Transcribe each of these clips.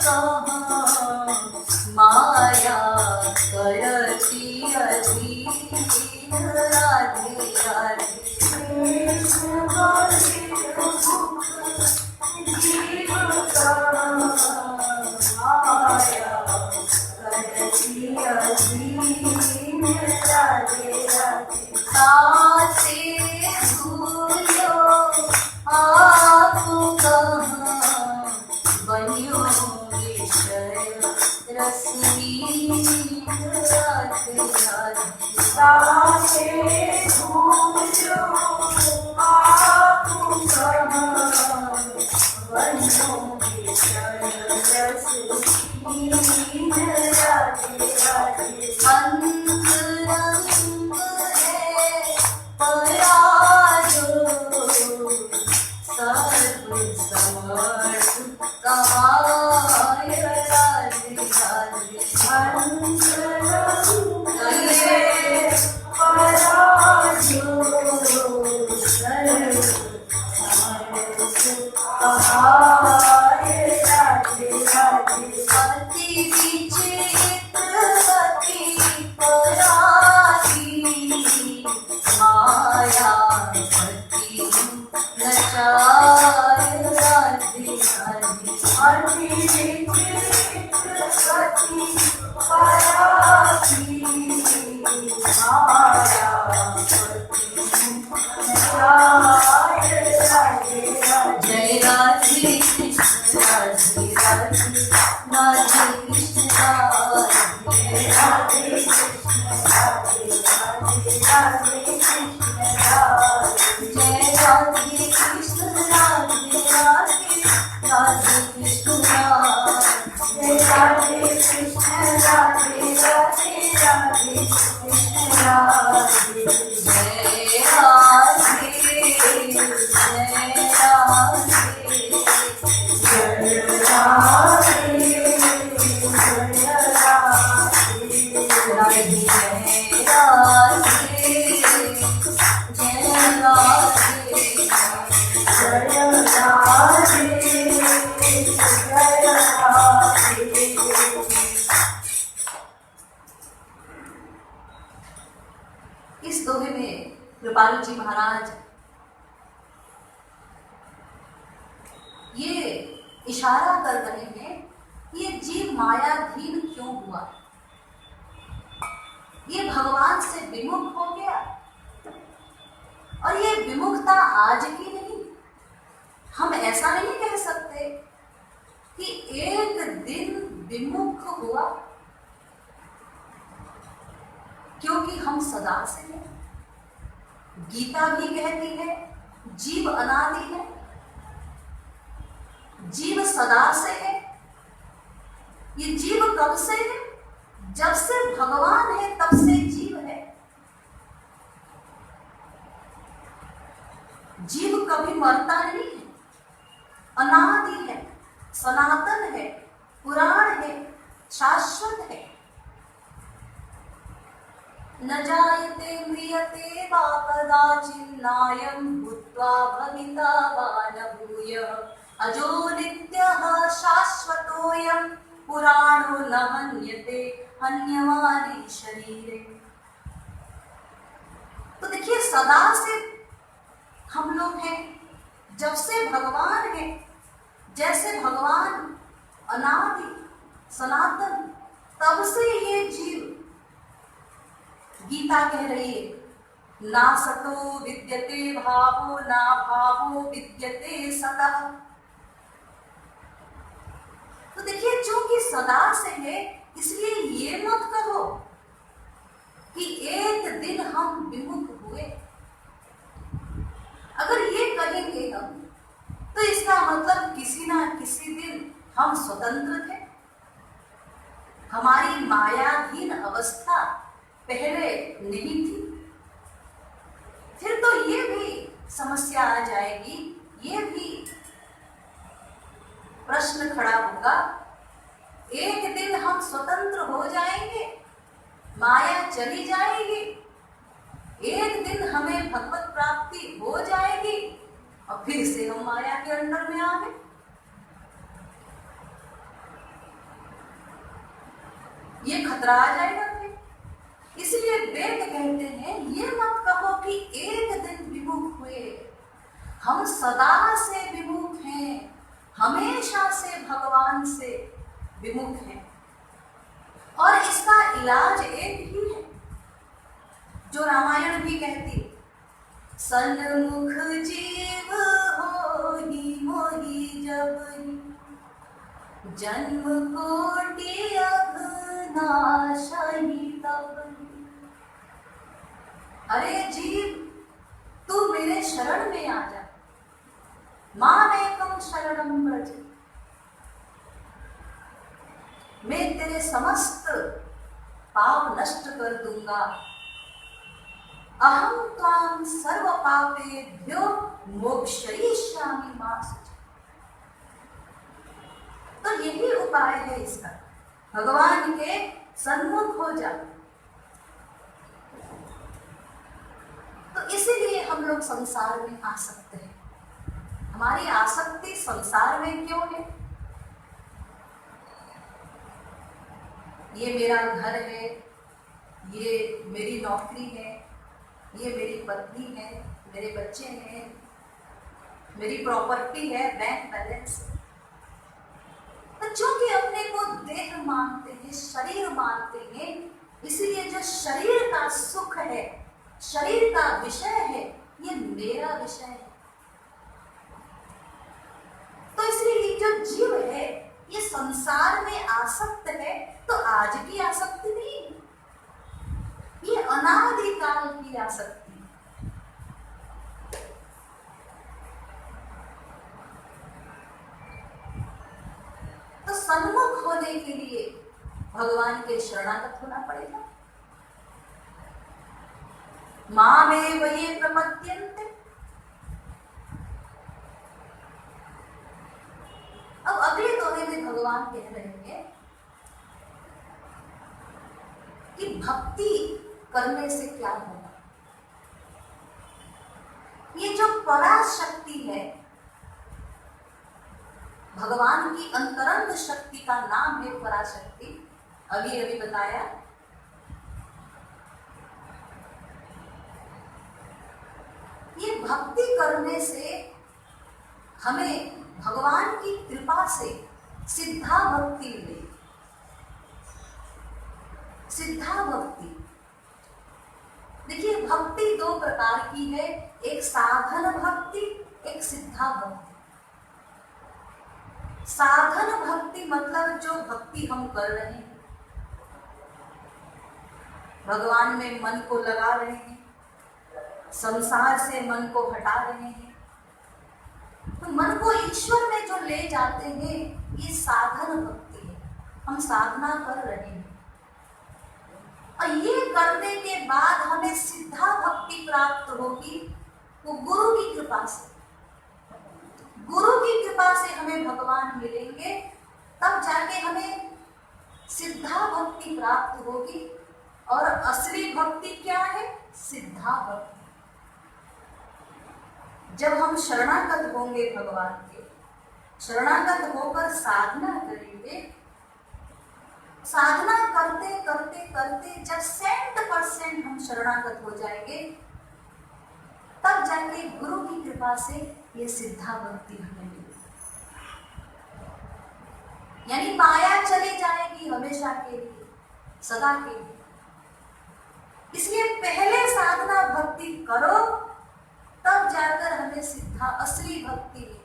कहाँ माया करती अधीन। राधे राधे कृष्ण जीव कहाँ माया करती अधीन। राधे राधे ताते भूलो आप कहाँ बनियो विषय रसलीन। राधे राधे ताते भूलो आप कहाँ बनियो विषय रसलीन। राधे राधे अंतरंग है परायो सर्व समर्थ कहाय। राधे राधे अंतरंग है परायो सर्व समर्थ कहाय। राधे राधे अति विचित्र गति पराई माया पति नचाय। राधे राधे अति विचित्र गति पराई माया पति नचाय। राधे राधे जय राधे कृष्ण राधे राधे राधे कृष्ण राधे राधे कृष्ण राधे राधे राधे कृष्ण राधे जय राधे कृष्ण राधे राधे राधे कृष्ण राधे जय राधे कृष्ण राधे राधे राधे कृष्ण राधे जय राधे जय राधे इस दोहे में कृपालु जी महाराज ये इशारा कर रहे हैं कि ये जीव मायाधीन क्यों हुआ, ये भगवान से विमुख हो गया। और ये विमुखता आज की नहीं, हम ऐसा नहीं कह सकते कि एक दिन विमुख हुआ, क्योंकि हम सदा से हैं। गीता भी कहती है जीव अनादि है, जीव सदा से है। ये जीव कब से है? जब से भगवान है तब से जीव है। जीव कभी मरता नहीं है, अनादि है, सनातन है, पुराण है, शाश्वत है। न जायते म्रियते वा कदाचिन्नायं भूत्वा भविता वा न भूयः अजो नित्यः शाश्वतोऽयं पुराणो न हन्यते हन्यमाने शरीरे। तो देखिए सदा से हम लोग हैं, जब से भगवान है। जैसे भगवान अनादि सनातन, तब से ये जीव। गीता कह रही है ना सतो विद्यते भावो ना भावो विद्यते सतः। तो देखिए चूंकि सदा से है, इसलिए ये मत कहो कि एक दिन हम विमुख हुए। अगर ये कहेंगे हम, तो इसका मतलब किसी ना किसी दिन हम स्वतंत्र थे। हमारी मायाधीन अवस्था पहले नहीं थी। फिर तो ये भी समस्या आ जाएगी, ये भी प्रश्न खड़ा होगा, एक दिन हम स्वतंत्र हो जाएंगे, माया चली जाएगी, एक दिन हमें भगवत प्राप्ति हो जाएगी और फिर से हम माया के अंडर में आ गए। ये खतरा आ जाएगा फिर। इसलिए वेद कहते हैं ये मत कहो कि एक दिन विमुख हुए, हम सदा से विमुख हैं, हमेशा से भगवान से विमुख हैं। और इसका इलाज एक ही है जो रामायण भी कहती है, सन्मुख जीव होहि मोहि जबहि, जन्म कोटि अघनाशहि तबहि। अरे जीव, तू मेरे शरण में आ जा, मामेकं शरणं व्रज, मैं तेरे समस्त पाप नष्ट कर दूंगा। अहम त्वां सर्व पापेभ्यो मोक्षयिष्यामि मा शुचि। तो यही उपाय है इसका, भगवान के सन्मुख हो जा। तो इसीलिए हम लोग संसार में आ सकते हैं। हमारी आसक्ति संसार में क्यों है? ये मेरा घर है, ये मेरी नौकरी है, ये मेरी पत्नी है, मेरे बच्चे हैं, मेरी प्रॉपर्टी है, बैंक बैलेंस है। तो चूंकि अपने को देह मानते हैं, शरीर मानते हैं, इसीलिए जो शरीर का सुख है, शरीर का विषय है, ये मेरा विषय है। तो इसलिए जो जीव है ये संसार में आसक्त है, तो आज की आसक्ति नहीं, ये अनादिकाल की आसक्ति है। तो सन्मुख होने के लिए भगवान के शरणागत होना पड़ेगा। मामेव ये प्रपद्यन्ते। अब अगले दोहे में भगवान कह रहे हैं कि भक्ति करने से क्या होगा। ये जो पराशक्ति है, भगवान की अंतरंग शक्ति का नाम है पराशक्ति, अभी अभी बताया। ये भक्ति करने से हमें भगवान की कृपा से सिद्धा भक्ति मिलेगी। सिद्धा भक्ति, देखिए भक्ति दो प्रकार की है, एक साधन भक्ति, एक सिद्धा भक्ति। साधन भक्ति मतलब जो भक्ति हम कर रहे हैं, भगवान में मन को लगा रहे हैं, संसार से मन को हटा रहे हैं, तो मन को ईश्वर में जो ले जाते हैं, ये साधन भक्ति है। हम साधना कर रहे हैं और ये करने के बाद हमें सिद्धा भक्ति प्राप्त होगी, वो गुरु की कृपा से। गुरु की कृपा से हमें भगवान मिलेंगे, तब जाके हमें सिद्धा भक्ति प्राप्त होगी। और असली भक्ति क्या है? सिद्धा भक्ति। जब हम शरणागत होंगे भगवान के, शरणागत होकर साधना करेंगे, साधना करते करते करते जब 100% हम शरणागत हो जाएंगे, तब जाके गुरु की कृपा से ये सिद्धा भक्ति हमें मिलेगी। यानी माया चली जाएगी हमेशा के लिए, सदा के लिए। इसलिए पहले साधना भक्ति करो, तब जाकर हमें सिद्धा असली भक्ति मिलेगी।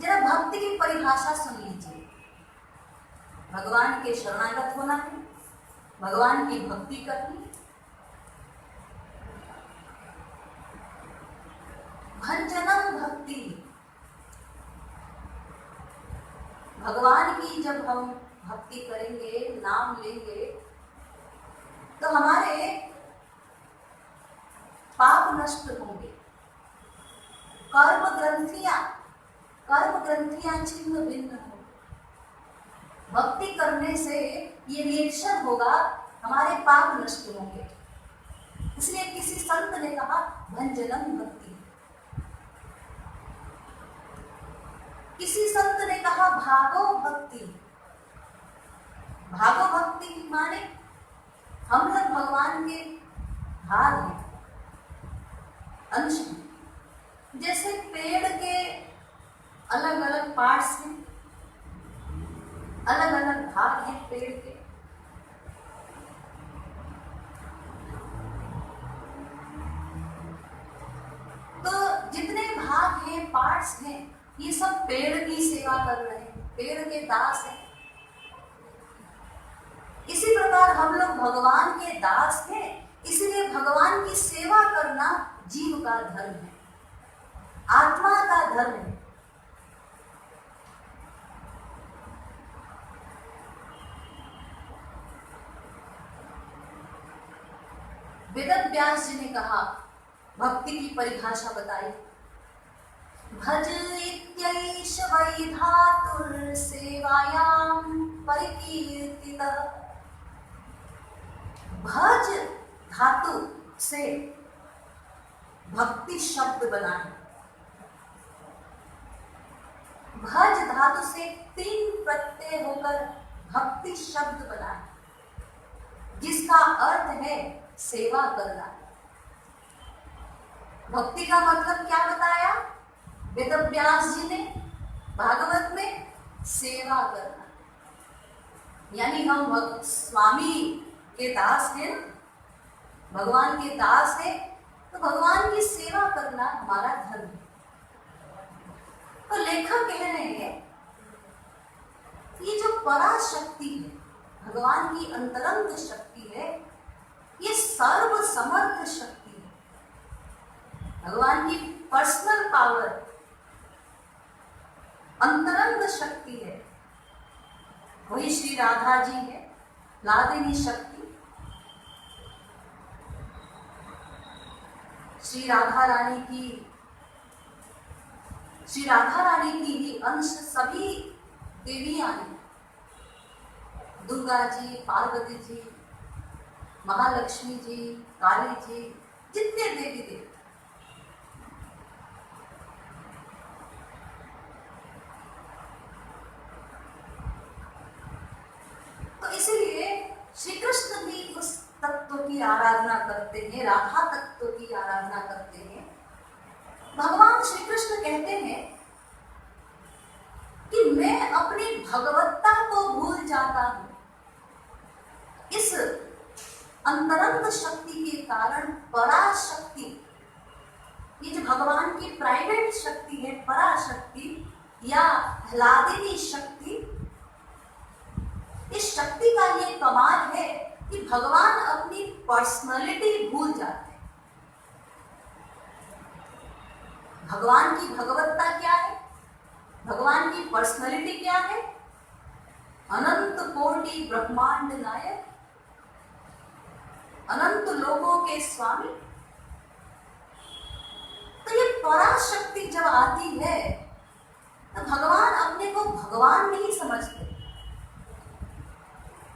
जरा भक्ति की परिभाषा सुन लीजिए। भगवान के शरणागत होना है, भगवान की भक्ति करनी, भंजनम भक्ति। भगवान की जब हम भक्ति करेंगे, नाम लेंगे, तो हमारे पाप नष्ट होंगे, कर्म ग्रंथियां छिन्न भिन्न हो। भक्ति करने से ये रिएक्शन होगा, हमारे पाप नष्ट होंगे। इसलिए किसी संत ने कहा भंजनम भक्ति। भागो भक्ति। भागो भक्ति माने हम लोग भगवान के भाग हैं, अंश हैं। जैसे पेड़ के अलग अलग पार्ट्स हैं, अलग अलग भाग हैं पेड़ के, तो जितने भाग हैं, पार्ट्स हैं, ये सब पेड़ की सेवा कर रहे हैं, पेड़ के दास हैं। इसी प्रकार हम लोग भगवान के दास हैं, इसलिए भगवान की सेवा करना जीव का धर्म है, आत्मा का धर्म है। वेद व्यास जी ने कहा, भक्ति की परिभाषा बताई, भज इत्यैष वै धातुर् सेवायां परिकीर्तितः। भज धातु से भक्ति शब्द बना है। भज धातु से 3 प्रत्यय होकर भक्ति शब्द बना है, जिसका अर्थ है सेवा करना। भक्ति का मतलब क्या बताया वेद व्यास जी ने भागवत में? सेवा करना। यानी हम स्वामी के दास हैं, भगवान के दास हैं, तो भगवान की सेवा करना हमारा धर्म है। तो लेखक कह रहे हैं ये जो पराशक्ति है, भगवान की अंतरंग शक्ति है, ये सर्व समर्थ शक्ति है। भगवान की पर्सनल पावर, अंतरंग शक्ति है। वही श्री राधा जी है, लादिनी शक्ति। श्री राधा रानी की ही अंश सभी देवियां हैं। दुर्गा जी, पार्वती जी, महालक्ष्मी जी, काली जी, जितने देवी देवता। तो इसीलिए श्री कृष्ण भी उस तत्व की आराधना करते हैं, राधा तत्व की आराधना करते हैं। भगवान श्री कृष्ण कहते हैं कि मैं अपनी भगवत्ता को भूल जाता हूं। इस अंतरंग शक्ति के कारण पराशक्ति, ये जो भगवान की प्राइवेट शक्ति है, पराशक्ति या ह्लादिनी शक्ति, इस शक्ति का ये कमाल है कि भगवान अपनी पर्सनालिटी भूल जाते हैं। भगवान की भगवत्ता क्या है? भगवान की पर्सनालिटी क्या है? अनंत कोटि ब्रह्मांड नायक, अनंत लोगों के स्वामी। तो ये पराशक्ति जब आती है तो भगवान अपने को भगवान नहीं समझते,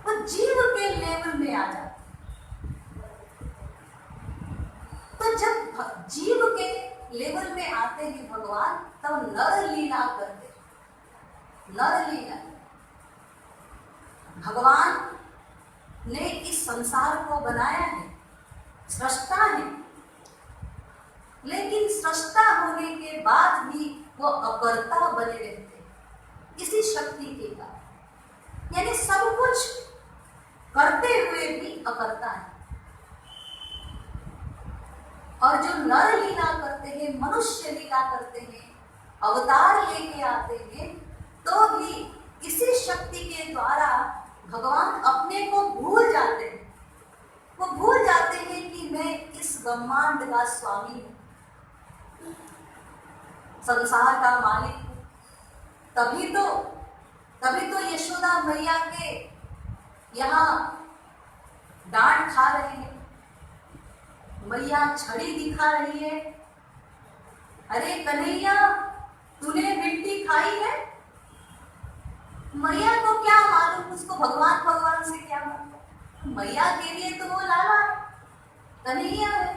वो जीव के लेवल में आ जाते। तो जब जीव के लेवल में आते हैं भगवान, तब नर लीला करते। नर लीला, भगवान ने इस संसार को बनाया है, सृष्टा है, लेकिन सृष्टा होने के बाद भी वो अकर्ता बने रहते हैं इसी शक्ति के कारण। यानी सब कुछ करते हुए भी अकर्ता है। और जो नर लीला करते हैं, मनुष्य लीला करते हैं, अवतार लेके आते हैं, तो भी इसी शक्ति के द्वारा भगवान अपने को भूल जाते हैं। वो भूल जाते हैं कि मैं इस ब्रह्मांड का स्वामी हूं, संसार का मालिक हूं। तभी तो यशोदा मैया के यहाँ डांट खा रहे हैं, मैया छड़ी दिखा रही है। अरे कन्हैया, तूने मिट्टी खाई है? मैया को क्या मालूम, उसको भगवान से क्या मालूम। मैया के लिए तो वो लाला है, कन्हैया है।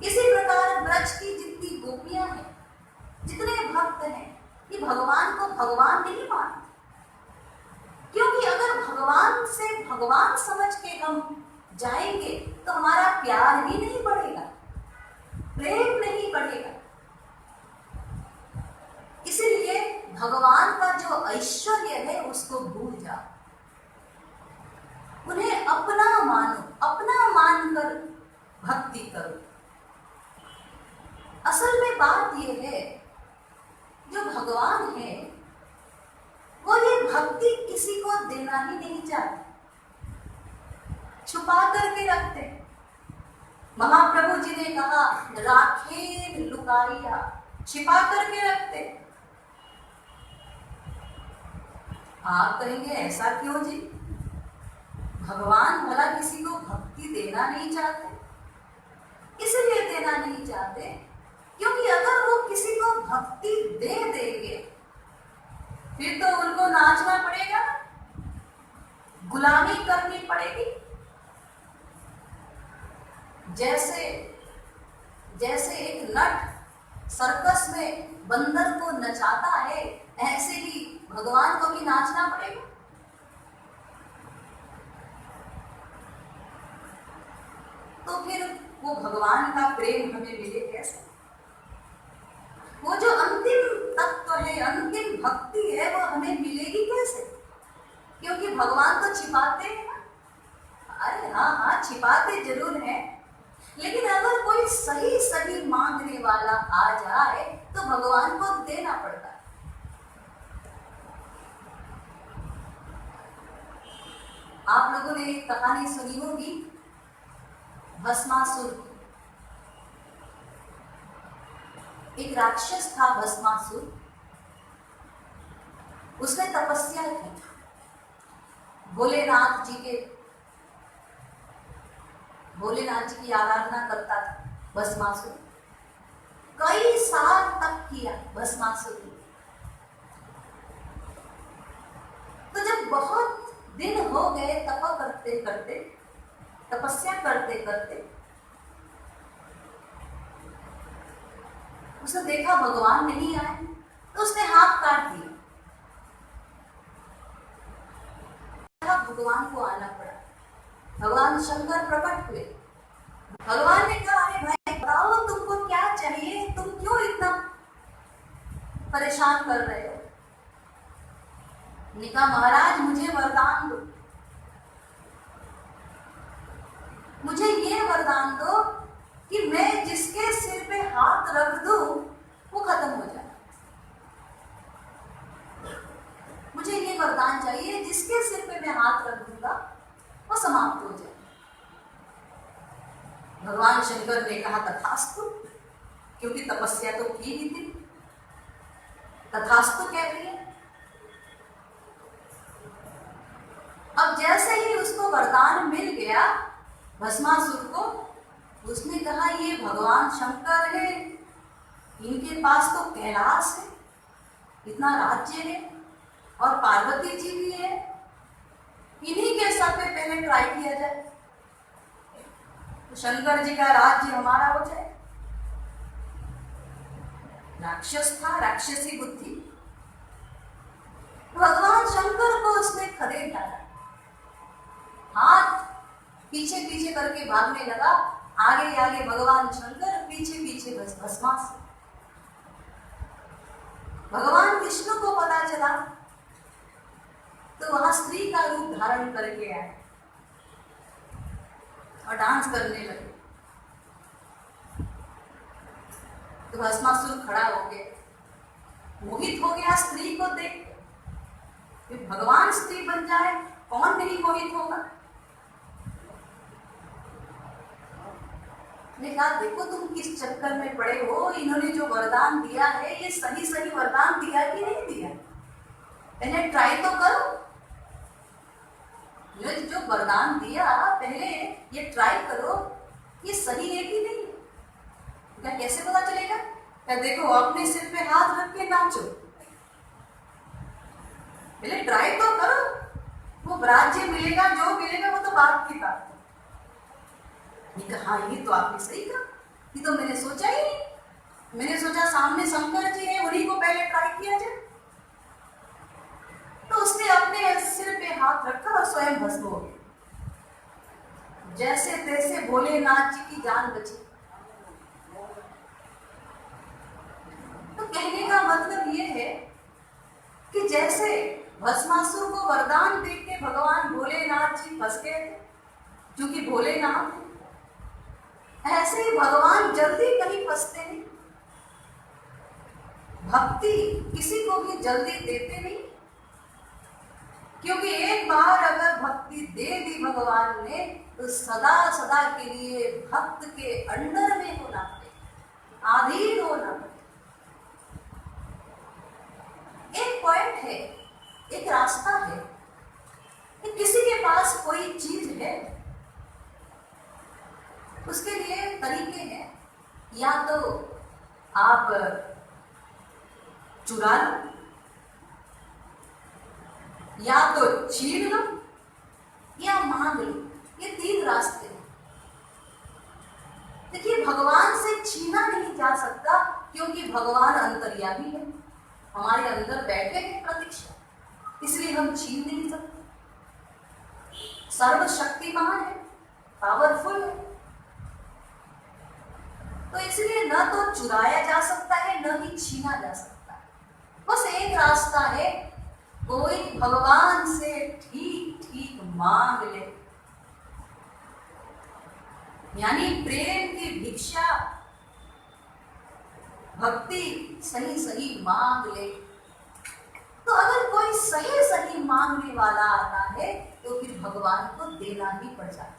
इसी प्रकार ब्रज की जितनी गोपियां हैं, जितने भक्त हैं, कि भगवान को भगवान नहीं मानते, क्योंकि अगर भगवान से भगवान समझ के हम जाएंगे तो हमारा प्यार ही नहीं बढ़ेगा, प्रेम नहीं बढ़ेगा। इसीलिए भगवान का जो ऐश्वर्य है उसको भूल जाओ, उन्हें अपना मानो, अपना मानकर भक्ति करो। असल में बात यह है, जो भगवान है वो ये भक्ति किसी को देना ही नहीं चाहते, छुपा करके रखते हैं। महाप्रभु जी ने कहा राखेन लुकाइया, छिपा करके रखते। आप कहेंगे ऐसा क्यों जी? भगवान भला किसी को भक्ति देना नहीं चाहते? इसलिए देना नहीं चाहते क्योंकि अगर वो किसी को भक्ति दे देंगे फिर तो उनको नाचना पड़ेगा, गुलामी करनी पड़ेगी। जैसे जैसे एक नट सर्कस में बंदर को नचाता है, ऐसे ही भगवान को भी नाचना पड़ेगा। तो फिर वो भगवान का प्रेम हमें मिले कैसे? वो जो अंतिम तत्व है, अंतिम भक्ति है, वो हमें मिलेगी कैसे? क्योंकि भगवान तो छिपाते हैं ना। अरे हाँ, छिपाते जरूर हैं, लेकिन अगर कोई सही सही मांगने वाला आ जाए तो भगवान को देना पड़ता है। आप लोगों ने एक कहानी सुनी होगी भस्मासुर की। एक राक्षस था भस्मासुर, उसने तपस्या की, भोलेनाथ जी की आराधना करता था भस्मासुर। कई साल तक किया भस्मासुर। तो जब बहुत दिन हो गए तपस्या करते करते उसने देखा भगवान नहीं आए, तो उसने हाथ काट दिया। भगवान को आना पड़ा। भगवान शंकर प्रकट हुए। भगवान ने कहा अरे भाई बताओ तुमको क्या चाहिए, तुम क्यों इतना परेशान कर रहे हो? कहा महाराज मुझे वरदान दो, मुझे ये वरदान दो कि मैं जिसके सिर पे हाथ रख दूं वो खत्म हो जाए। मुझे ये वरदान चाहिए, जिसके सिर पे मैं हाथ रख दूंगा वो समाप्त हो जाए। भगवान शंकर ने कहा तथास्तु, क्योंकि तपस्या तो की ही थी। तथास्तु कह रही है। अब जैसे ही उसको वरदान मिल गया भस्मासुर को, उसने कहा ये भगवान शंकर है, इनके पास तो कैलाश है, इतना राज्य है और पार्वती जी भी है, इन्हीं के सर पे पहले ट्राई किया जाए तो शंकर जी का राज्य हमारा हो जाए। राक्षस था, राक्षसी बुद्धि। भगवान शंकर को उसने खदेड़ डाला, हाथ पीछे पीछे करके भागने लगा। आगे आगे भगवान शंकर, पीछे पीछे भस्मासुर। भगवान विष्णु को पता चला तो वहां स्त्री का रूप धारण करके आए और डांस करने लगे। तो भस्मासुर खड़ा हो गया, मोहित हो गया स्त्री को देख के। भगवान स्त्री बन जाए कौन नहीं मोहित होगा? ने कहा देखो तुम किस चक्कर में पड़े हो, इन्होंने जो वरदान दिया है ये सही सही वरदान दिया कि नहीं दिया, पहले ट्राई तो करो। जो वरदान दिया पहले ये ट्राई करो ये सही है कि नहीं। क्या कैसे पता चलेगा? क्या देखो अपने सिर पे हाथ रख के नाचो, पहले ट्राई तो करो। वो राज्य मिलेगा जो मिलेगा वो तो बात की बात है। हाँ ये तो आपने सही कहा, ये तो मैंने सोचा ही नहीं। मैंने सोचा सामने शंकर जी है, उन्हीं को पहले ट्राई किया जाए। तो उसने अपने सिर पे हाथ रखा और स्वयं भस्म हो गया। जैसे तैसे भोलेनाथ जी की जान बची। तो कहने का मतलब ये है कि जैसे भस्मासुर को वरदान देके भगवान भोलेनाथ जी फंस गए थे, क्योंकि भोलेनाथ, ऐसे ही भगवान जल्दी कहीं फंसते नहीं। भक्ति किसी को भी जल्दी देते नहीं, क्योंकि एक बार अगर भक्ति दे दी भगवान ने तो सदा सदा के लिए भक्त के अंडर में होना पड़ेगा, अधीन होना पड़ेगा। एक पॉइंट है, एक रास्ता है कि किसी के पास कोई चीज है, उसके लिए तरीके हैं। या तो आप चुरा लो, या तो छीन लो, या मांग लो। ये 3 रास्ते हैं। देखिए, भगवान से छीना नहीं जा सकता, क्योंकि भगवान अंतर्यामी है, हमारे अंदर बैठे हैं प्रतीक्षा, इसलिए हम छीन नहीं सकते। सर्वशक्तिमान है, पावरफुल है, तो इसलिए न तो चुराया जा सकता है, न ही छीना जा सकता है। बस एक रास्ता है, कोई भगवान से ठीक ठीक मांग ले, यानी प्रेम की भिक्षा, भक्ति सही सही मांग ले। तो अगर कोई सही सही मांगने वाला आता है तो फिर भगवान को देना ही पड़ जाता है।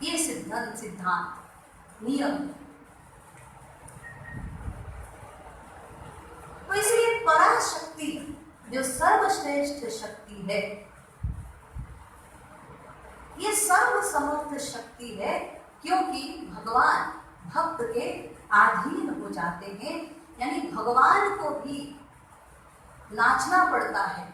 ये सिद्धांत नियम। तो इसलिए पराशक्ति जो सर्वश्रेष्ठ शक्ति है, ये सर्वसमर्थ शक्ति है, क्योंकि भगवान भक्त के अधीन हो जाते हैं। यानी भगवान को भी नाचना पड़ता है,